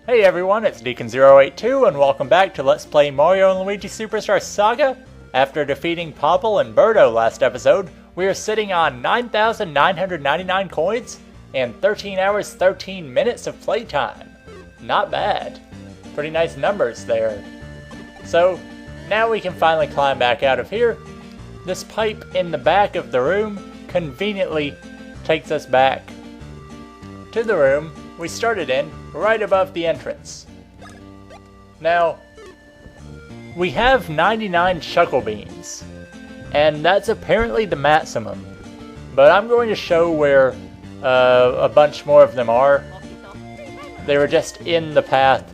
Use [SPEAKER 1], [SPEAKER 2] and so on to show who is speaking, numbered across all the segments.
[SPEAKER 1] Hey everyone, it's Deacon082 and welcome back to Let's Play Mario & Luigi Superstar Saga. After defeating Popple and Birdo last episode, we are sitting on 9,999 coins and 13 hours 13 minutes of playtime. Not bad. Pretty nice numbers there. So, now we can finally climb back out of here. This pipe in the back of the room conveniently takes us back to the room we started in, right above the entrance. Now, we have 99 Chuckle Beans, and that's apparently the maximum, but I'm going to show where a bunch more of them are. They were just in the path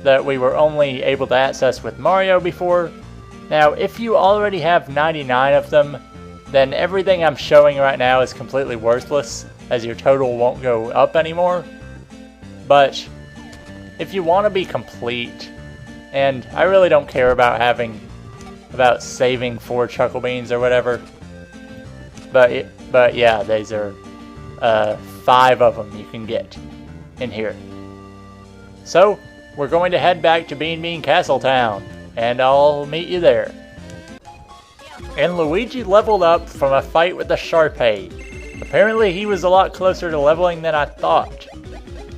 [SPEAKER 1] that we were only able to access with Mario before. Now, if you already have 99 of them, then everything I'm showing right now is completely worthless, as your total won't go up anymore. But if you want to be complete, and I really don't care about saving 4 Chuckle Beans or whatever, but yeah, these are 5 of them you can get in here. So we're going to head back to Bean Bean Castle Town, and I'll meet you there. And Luigi leveled up from a fight with the Sharpay. Apparently he was a lot closer to leveling than I thought.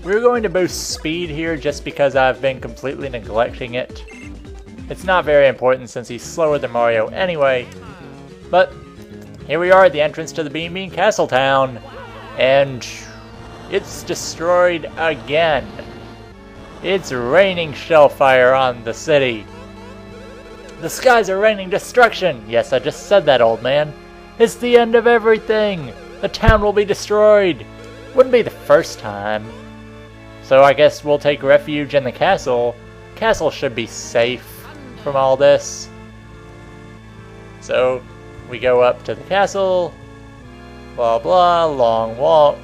[SPEAKER 1] We're going to boost speed here just because I've been completely neglecting it. It's not very important since he's slower than Mario anyway. But here we are at the entrance to the Bean Bean Castle Town. And it's destroyed again. It's raining shellfire on the city. The skies are raining destruction. Yes, I just said that, old man. It's the end of everything. The town will be destroyed. Wouldn't be the first time. So I guess we'll take refuge in the castle. Castle should be safe from all this. So we go up to the castle. Blah blah, long walk.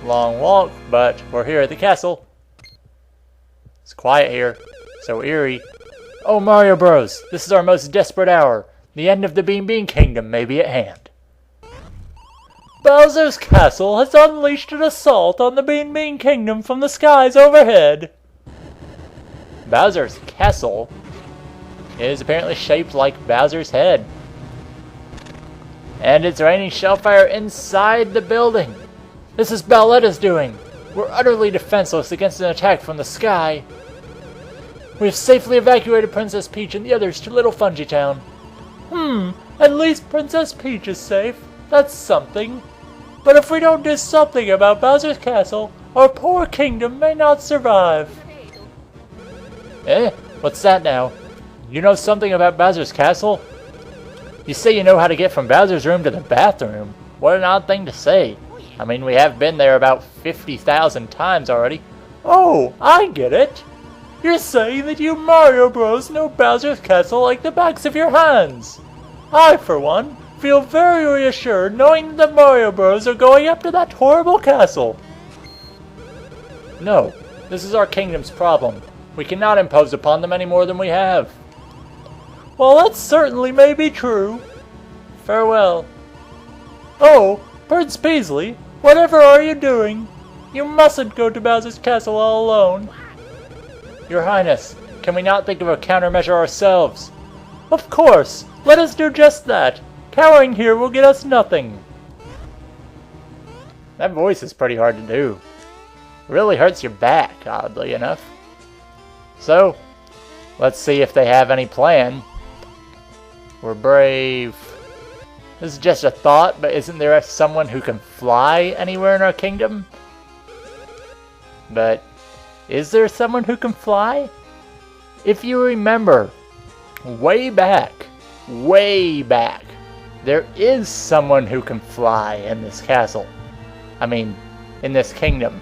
[SPEAKER 1] Long walk, but we're here at the castle. It's quiet here, so eerie. Oh Mario Bros, this is our most desperate hour. The end of the Bean Bean Kingdom may be at hand. Bowser's castle has unleashed an assault on the Bean Bean Kingdom from the skies overhead. Bowser's castle is apparently shaped like Bowser's head. And it's raining shellfire inside the building. This is Bowletta's doing. We're utterly defenseless against an attack from the sky. We have safely evacuated Princess Peach and the others to Little Fungi Town. At least Princess Peach is safe. That's something. But if we don't do something about Bowser's castle, our poor kingdom may not survive. Eh? What's that now? You know something about Bowser's castle? You say you know how to get from Bowser's room to the bathroom. What an odd thing to say. I mean, we have been there about 50,000 times already. Oh, I get it. You're saying that you Mario Bros know Bowser's castle like the backs of your hands. I, for one, feel very reassured knowing that the Mario Bros are going up to that horrible castle. No, this is our kingdom's problem. We cannot impose upon them any more than we have. Well, that certainly may be true. Farewell. Oh, Prince Peasley, whatever are you doing? You mustn't go to Bowser's castle all alone. Your Highness, can we not think of a countermeasure ourselves? Of course, let us do just that. Cowering here will get us nothing. That voice is pretty hard to do. It really hurts your back, oddly enough. So, let's see if they have any plan. We're brave. This is just a thought, but isn't there someone who can fly anywhere in our kingdom? But is there someone who can fly? If you remember, way back, there is someone who can fly in this castle. I mean, in this kingdom.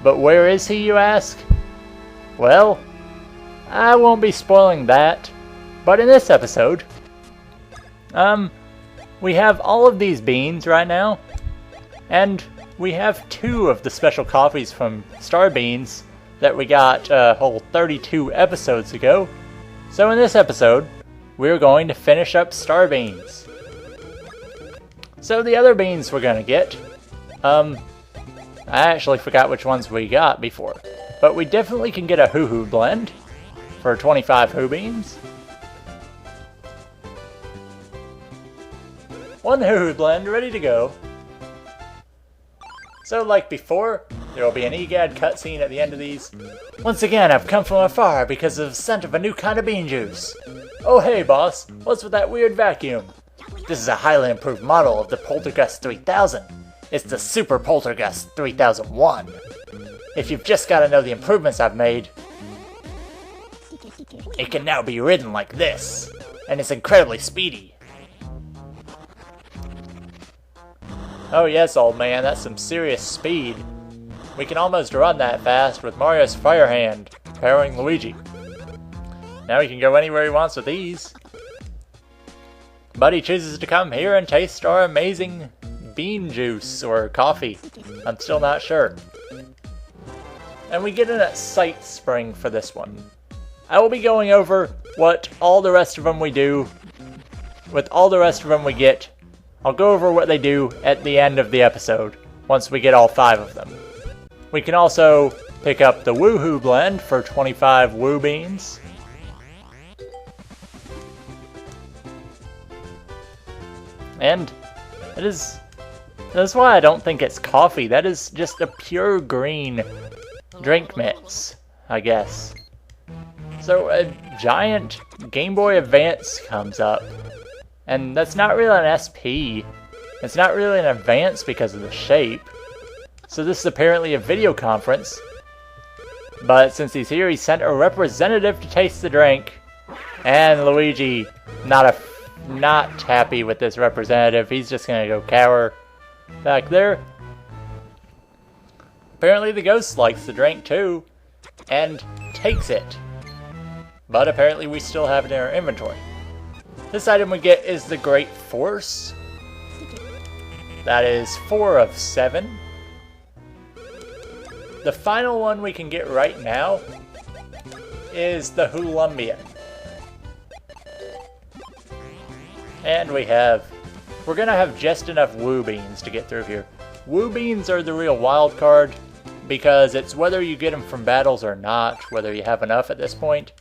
[SPEAKER 1] But where is he, you ask? Well, I won't be spoiling that. But in this episode, we have all of these beans right now. And we have 2 of the special coffees from Starbeans that we got a whole 32 episodes ago. So in this episode, we're going to finish up Starbeans. So the other beans we're going to get, I actually forgot which ones we got before. But we definitely can get a Hoo-Hoo blend for 25 Hoo Beans. One Hoo-Hoo blend ready to go. So like before, there will be an EGAD cutscene at the end of these. Once again, I've come from afar because of the scent of a new kind of bean juice. Oh hey boss, what's with that weird vacuum? This is a highly improved model of the Poltergust 3000. It's the Super Poltergust 3001. If you've just got to know the improvements I've made, it can now be ridden like this, and it's incredibly speedy. Oh yes, old man, that's some serious speed. We can almost run that fast with Mario's Fire Hand, powering Luigi. Now he can go anywhere he wants with these. But he chooses to come here and taste our amazing bean juice, or coffee. I'm still not sure. And we get in a sight spring for this one. I will be going over what all the rest of them we do, with all the rest of them we get. I'll go over what they do at the end of the episode, once we get all 5 of them. We can also pick up the Woohoo blend for 25 Woo Beans. And that's why I don't think it's coffee. That is just a pure green drink mix, I guess. So a giant Game Boy Advance comes up. And that's not really an SP. It's not really an Advance because of the shape. So this is apparently a video conference. But since he's here, he sent a representative to taste the drink. And Luigi, not happy with this representative. He's just gonna go cower back there. Apparently the ghost likes the drink too, and takes it. But apparently we still have it in our inventory. This item we get is the Great Force. That is 4 of 7. The final one we can get right now is the Hoolumbian. And we're gonna have just enough Woo Beans to get through here. Woo Beans are the real wild card, because it's whether you get them from battles or not, whether you have enough at this point.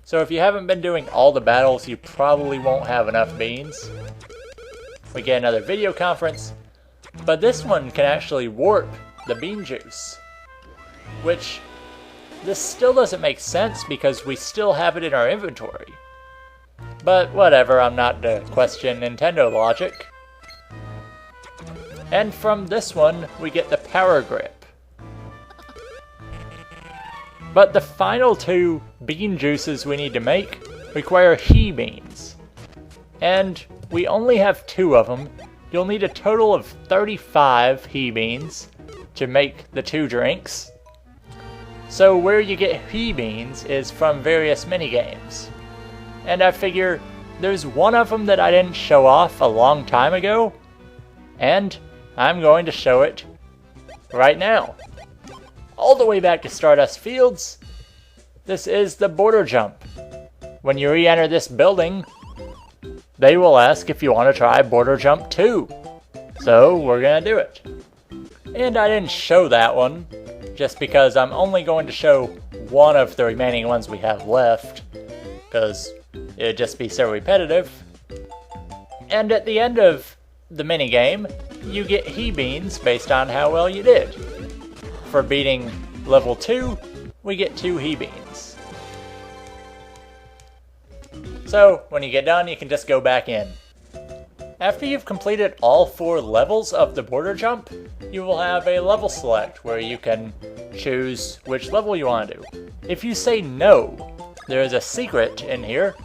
[SPEAKER 1] So if you haven't been doing all the battles, you probably won't have enough beans. We get another video conference, but this one can actually warp the bean juice. Which, this still doesn't make sense because we still have it in our inventory. But whatever, I'm not to question Nintendo logic. And from this one, we get the Power Grip. But the final 2 bean juices we need to make require He Beans. And we only have 2 of them. You'll need a total of 35 He Beans to make the 2 drinks. So where you get He Beans is from various minigames. And I figure there's one of them that I didn't show off a long time ago. And I'm going to show it right now. All the way back to Stardust Fields, this is the border jump. When you re-enter this building, they will ask if you want to try border jump 2. So we're going to do it. And I didn't show that one, just because I'm only going to show one of the remaining ones we have left, because it would just be so repetitive. And at the end of the minigame, you get He Beans based on how well you did. For beating level 2, we get 2 He Beans. So, when you get done, you can just go back in. After you've completed all 4 levels of the border jump, you will have a level select where you can choose which level you want to do. If you say no, there is a secret in here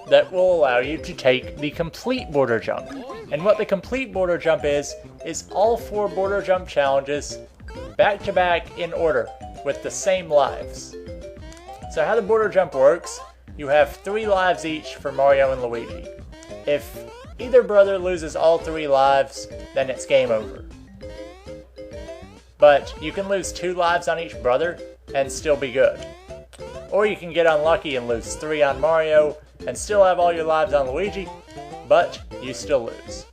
[SPEAKER 1] that will allow you to take the complete border jump. And what the complete border jump is all 4 border jump challenges back to back in order with the same lives. So how the border jump works, you have 3 lives each for Mario and Luigi. If either brother loses all 3 lives, then it's game over. But you can lose 2 lives on each brother and still be good. Or you can get unlucky and lose 3 on Mario and still have all your lives on Luigi, but you still lose.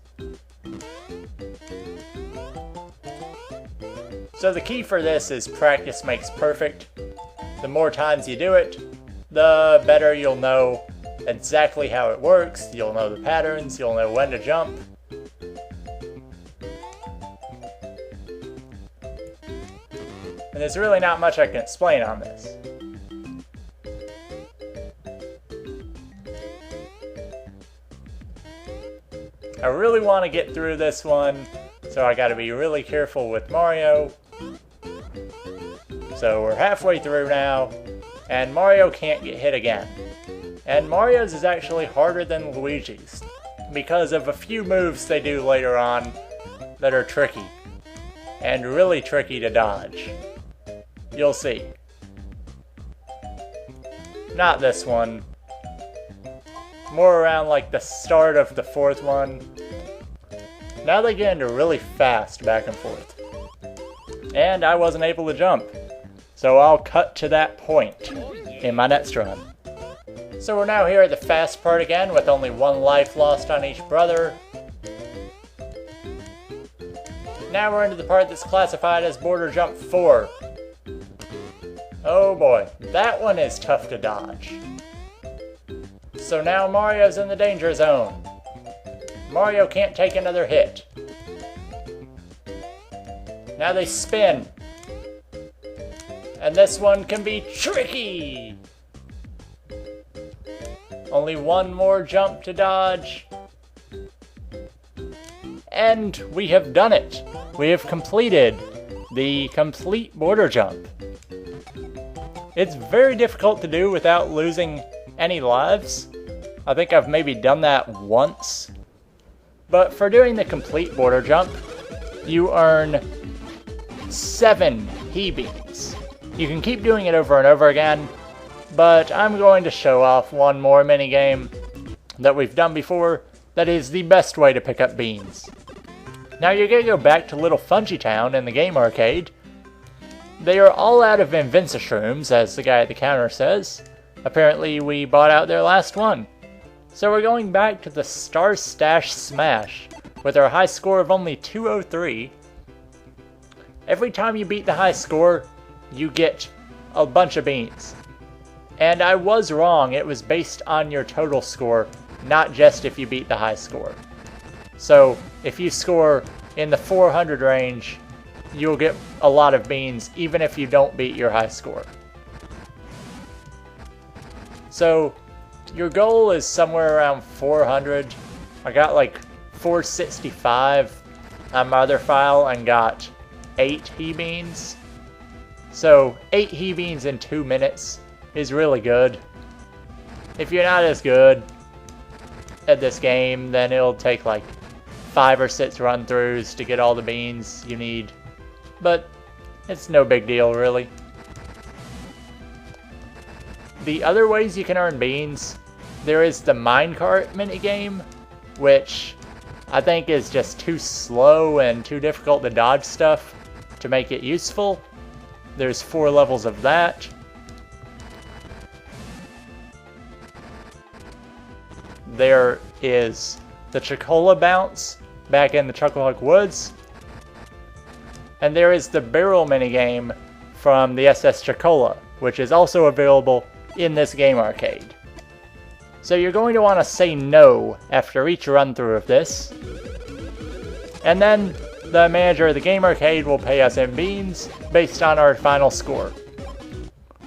[SPEAKER 1] So the key for this is practice makes perfect. The more times you do it, the better you'll know exactly how it works. You'll know the patterns, you'll know when to jump. And there's really not much I can explain on this. I really want to get through this one, so I gotta be really careful with Mario. So we're halfway through now, and Mario can't get hit again. And Mario's is actually harder than Luigi's, because of a few moves they do later on that are tricky, and really tricky to dodge. You'll see. Not this one. More around like the start of the fourth one. Now they get into really fast back and forth. And I wasn't able to jump. So I'll cut to that point in my next run. So we're now here at the fast part again with only one life lost on each brother. Now we're into the part that's classified as border jump 4. Oh boy, that one is tough to dodge. So now Mario's in the danger zone. Mario can't take another hit. Now they spin. And this one can be tricky! Only one more jump to dodge. And we have done it! We have completed the complete border jump. It's very difficult to do without losing any lives. I think I've maybe done that once. But for doing the complete border jump, you earn 7 he-beans. You can keep doing it over and over again, but I'm going to show off one more minigame that we've done before that is the best way to pick up beans. Now you're going to go back to Little Fungi Town in the game arcade. They are all out of Invinci shrooms, as the guy at the counter says. Apparently we bought out their last one. So we're going back to the Star Stash Smash with our high score of only 203. Every time you beat the high score, you get a bunch of beans. And I was wrong, it was based on your total score, not just if you beat the high score. So if you score in the 400 range, you'll get a lot of beans even if you don't beat your high score. So your goal is somewhere around 400. I got like 465 on my other file and got 8 he-beans. So 8 he-beans in 2 minutes is really good. If you're not as good at this game, then it'll take like 5 or 6 run-throughs to get all the beans you need. But it's no big deal, really. The other ways you can earn beans, there is the minecart minigame, which I think is just too slow and too difficult to dodge stuff to make it useful. There's 4 levels of that. There is the Chocola Bounce back in the Chocolate Woods. And there is the barrel minigame from the SS Chocola, which is also available in this game arcade. So you're going to want to say no after each run through of this. And then the manager of the game arcade will pay us in beans based on our final score.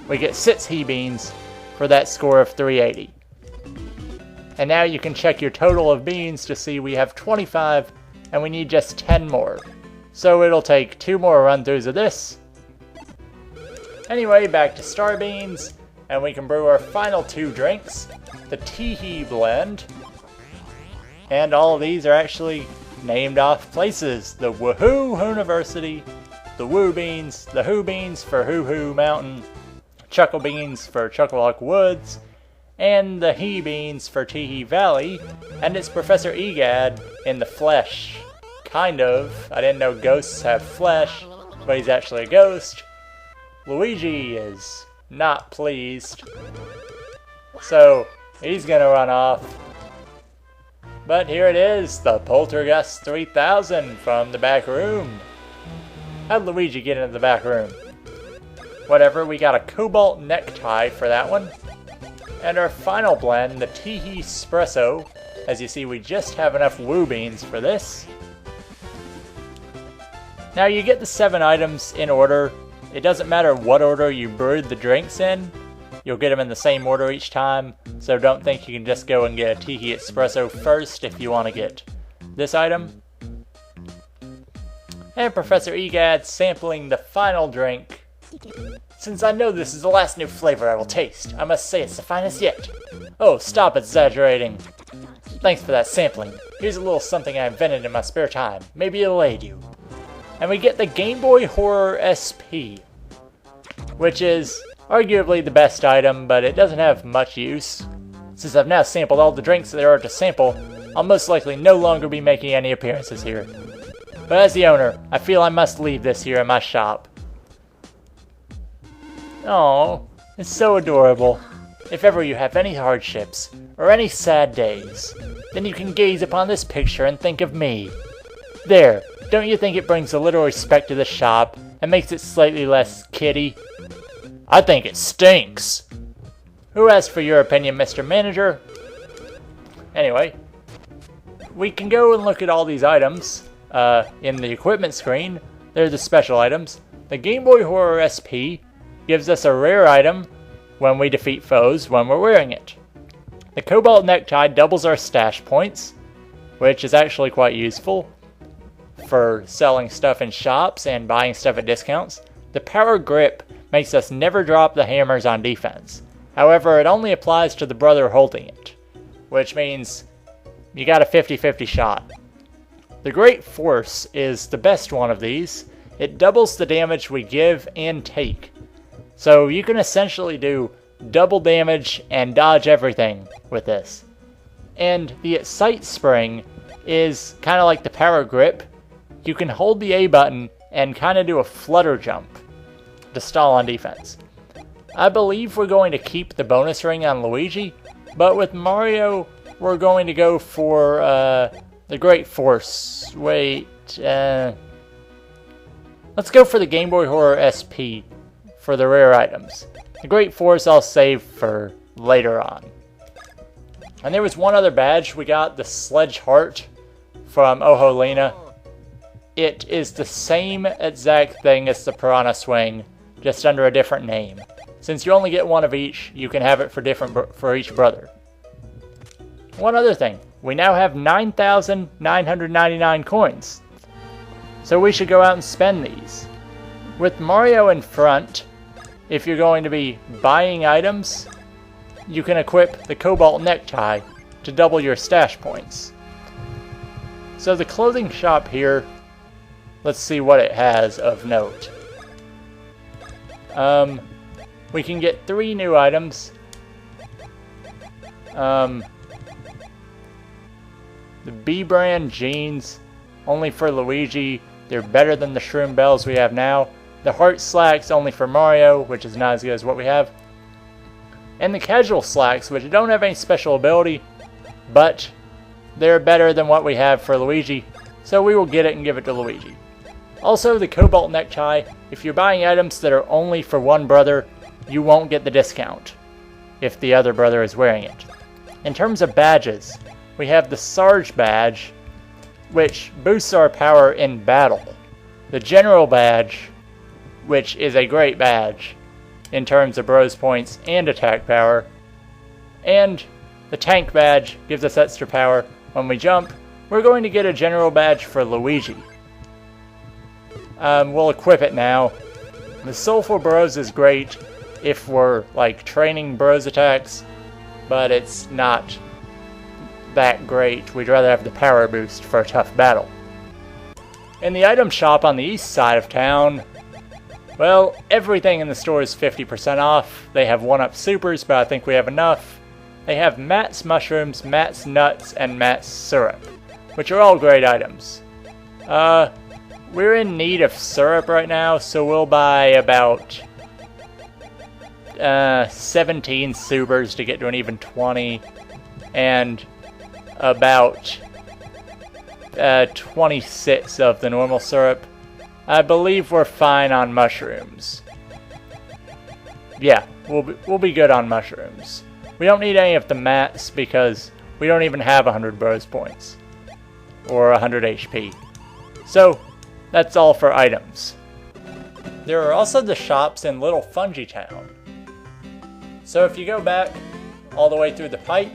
[SPEAKER 1] We get 6 he-beans for that score of 380. And now you can check your total of beans to see we have 25 and we need just 10 more. So it'll take 2 more run-throughs of this. Anyway, back to Starbeans, and we can brew our final 2 drinks, the Tee-Hee blend. And all of these are actually named off places. The Woohoo University, the Woo Beans, the Hoo Beans for Hoo Hoo Mountain, Chuckle Beans for Chucklehuck Woods, and the He Beans for Tee-Hee Valley, and it's Professor Egad in the flesh. Kind of. I didn't know ghosts have flesh, but he's actually a ghost. Luigi is not pleased, so he's gonna run off. But here it is, the Poltergeist 3000 from the back room. How'd Luigi get into the back room? Whatever, we got a cobalt necktie for that one. And our final blend, the Teehee Espresso. As you see, we just have enough woo beans for this. Now you get the 7 items in order. It doesn't matter what order you brewed the drinks in. You'll get them in the same order each time. So don't think you can just go and get a Teehee Espresso first if you want to get this item. And Professor Egad sampling the final drink. Since I know this is the last new flavor I will taste, I must say it's the finest yet. Oh, stop exaggerating. Thanks for that sampling. Here's a little something I invented in my spare time. Maybe it'll aid you. And we get the Game Boy Horror SP, which is arguably the best item, but it doesn't have much use. Since I've now sampled all the drinks there are to sample, I'll most likely no longer be making any appearances here. But as the owner, I feel I must leave this here in my shop. Oh, it's so adorable. If ever you have any hardships, or any sad days, then you can gaze upon this picture and think of me. There, don't you think it brings a little respect to the shop, and makes it slightly less kiddie? I think it stinks. Who asked for your opinion, Mr. Manager? Anyway, we can go and look at all these items in the equipment screen. They're the special items. The Game Boy Horror SP gives us a rare item when we defeat foes when we're wearing it. The Cobalt Necktie doubles our stash points, which is actually quite useful for selling stuff in shops and buying stuff at discounts. The Power Grip makes us never drop the hammers on defense. However, it only applies to the brother holding it, which means you got a 50-50 shot. The Great Force is the best one of these. It doubles the damage we give and take. So you can essentially do double damage and dodge everything with this. And the Excite Spring is kind of like the Power Grip. You can hold the A button and kind of do a flutter jump to stall on defense. I believe we're going to keep the bonus ring on Luigi, but with Mario, we're going to go for the Great Force. Wait, let's go for the Game Boy Horror SP for the rare items. The Great Force I'll save for later on. And there was one other badge. We got the Sledge Heart from Oholina. It is the same exact thing as the Piranha Swing, just under a different name. Since you only get one of each, you can have it for each brother. One other thing, we now have 9,999 coins, so we should go out and spend these. With Mario in front, if you're going to be buying items, you can equip the Cobalt Necktie to double your stash points. So the clothing shop here, let's see what it has of note. We can get 3 new items. The B-brand jeans, only for Luigi. They're better than the Shroom Bells we have now. The Heart Slacks, only for Mario, which is not as good as what we have. And the Casual Slacks, which don't have any special ability, but they're better than what we have for Luigi, so we will get it and give it to Luigi. Also, the Cobalt Necktie, if you're buying items that are only for one brother, you won't get the discount if the other brother is wearing it. In terms of badges, we have the Sarge badge, which boosts our power in battle. The General badge, which is a great badge in terms of bros points and attack power. And the Tank badge gives us extra power when we jump. We're going to get a General badge for Luigi. We'll equip it now. The Soulful Bros is great if we're like training bros attacks, but it's not that great. We'd rather have the power boost for a tough battle. In the item shop on the east side of town, well, everything in the store is 50% off. They have 1-up supers, but I think we have enough. They have Matt's mushrooms, Matt's nuts, and Matt's syrup, which are all great items. We're in need of syrup right now, so we'll buy about 17 supers to get to an even 20, and about 26 of the normal syrup. I believe we're fine on mushrooms. Yeah, we'll be good on mushrooms. We don't need any of the mats because we don't even have 100 bros points. Or 100 HP. So, that's all for items. There are also the shops in Little Fungi Town. So if you go back all the way through the pipe,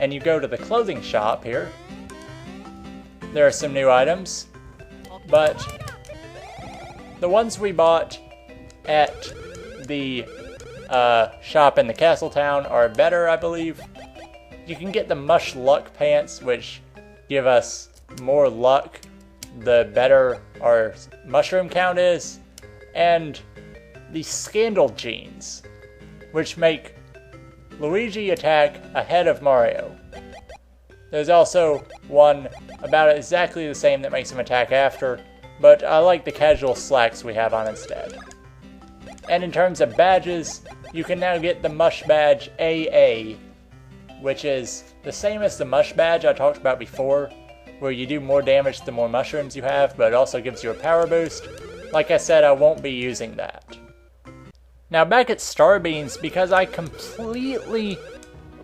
[SPEAKER 1] and you go to the clothing shop here, there are some new items, but the ones we bought at the shop in the castle town are better, I believe. You can get the Mush Luck pants, which give us more luck the better our mushroom count is, and the Scandal jeans, which make Luigi attack ahead of Mario. There's also one about exactly the same that makes him attack after, but I like the casual slacks we have on instead. And in terms of badges, you can now get the Mush Badge AA, which is the same as the Mush Badge I talked about before, where you do more damage the more mushrooms you have, but it also gives you a power boost. Like I said, I won't be using that. Now back at Starbeans, because I completely,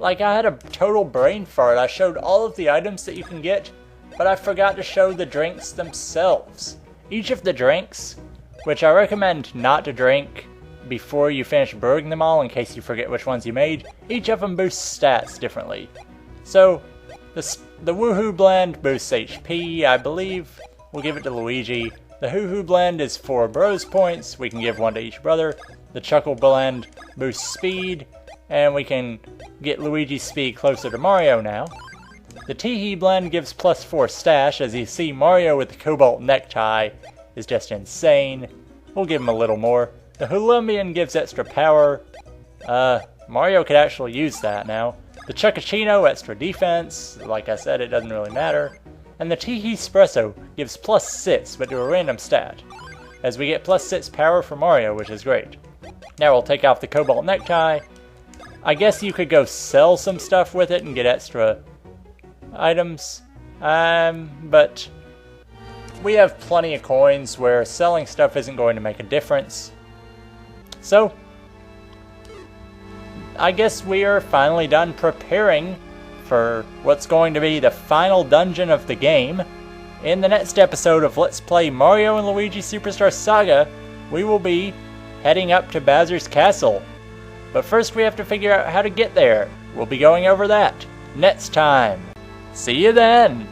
[SPEAKER 1] I had a total brain fart. I showed all of the items that you can get, but I forgot to show the drinks themselves. Each of the drinks, which I recommend not to drink before you finish brewing them all in case you forget which ones you made, each of them boosts stats differently. So, the Woohoo Blend boosts HP, I believe. We'll give it to Luigi. The Hoo Hoo Blend is 4 Bros points. We can give 1 to each brother. The Chuckle Blend boosts speed, and we can get Luigi's speed closer to Mario now. The Tee Blend gives plus 4 stash. As you see, Mario with the Cobalt Necktie is just insane. We'll give him a little more. The Hoolumbian gives extra power. Mario could actually use that now. The Chuckachino, extra defense. Like I said, it doesn't really matter. And the Tee Espresso gives plus 6, but to a random stat, as we get plus 6 power for Mario, which is great. Now we'll take off the Cobalt Necktie. I guess you could go sell some stuff with it and get extra items, but we have plenty of coins where selling stuff isn't going to make a difference. So, I guess we are finally done preparing for what's going to be the final dungeon of the game. In the next episode of Let's Play Mario & Luigi Superstar Saga, we will be heading up to Bowser's Castle. But first we have to figure out how to get there. We'll be going over that next time. See you then!